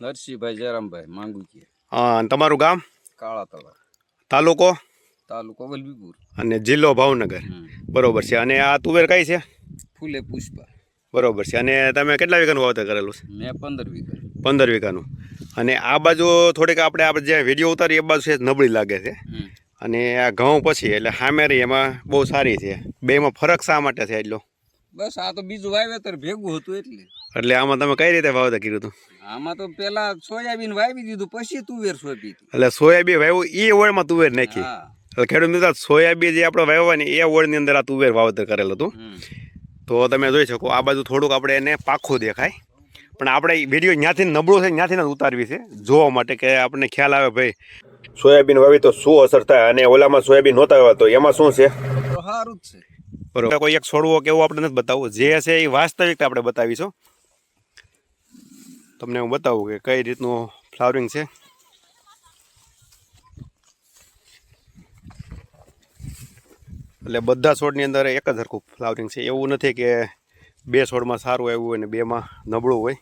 નરસિંહભાઈ જયરામભાઈ માંગુકીયા. હા, અને તમારું ગામ? કાળા તળાવ. તાલુકો? તાલુકો વલભીપુર. અને જિલ્લો ભાવનગર. બરોબર છે. અને આ તુવેર કઈ છે? ફૂલે પુષ્પા. બરોબર છે. અને તમે કેટલા વીઘાનું વાવેતર કરેલું છે? મેં 15 વીઘા. 15 વીઘાનું. અને આ બાજુ થોડીક આપણે જે વિડીયો ઉતારી એ બાજુ છે નબળી લાગે છે. અને આ ઘઉં પછી એટલે સામેરી એમાં બહુ સારી છે. બેમાં ફરક શા માટે છે એટલો? બસ આ તો બીજું વાવેતર ભેગું હતું એટલે આમાં તમે કઈ રીતે વાવેતર કર્યું હતું? આમાં તો પેલા સોયાબીન વાવી દીધું, પછી તુવેર સોંપી હતી. એટલે સોયાબીન વાવ્યું એ ઓળમાં તુવેર નાખી. એટલે ખેડૂત મિત્રો સોયાબીન જે આપણે વાવવાની એ ઓળની અંદર આ તુવેર વાવેતર કરેલું હતું. તો તમે જોઈ શકો આ બાજુ થોડુંક આપણે એને પાખું દેખાય, પણ આપણે વિડીયો જ્યાંથી નબળું છે ત્યાંથી ઉતારવી છે જોવા માટે કે આપણને ખ્યાલ આવે ભાઈ સોયાબીન વાવી તો શું અસર થાય અને ઓલામાં સોયાબીન નહોતા વાવ્યા તો એમાં શું છે. સારું જ છે. બરોબર. કોઈ એક છોડવો કે એવું આપણે નથી બતાવવું, જે છે એ વાસ્તવિકતા આપણે બતાવીશું. તમને હું બતાવું કે કઈ રીતનું ફ્લાવરિંગ છે. એટલે બધા છોડની અંદર એક જ સરખું ફ્લાવરિંગ છે. એવું નથી કે બે છોડમાં સારું આવ્યું હોય ને બેમાં નબળું હોય.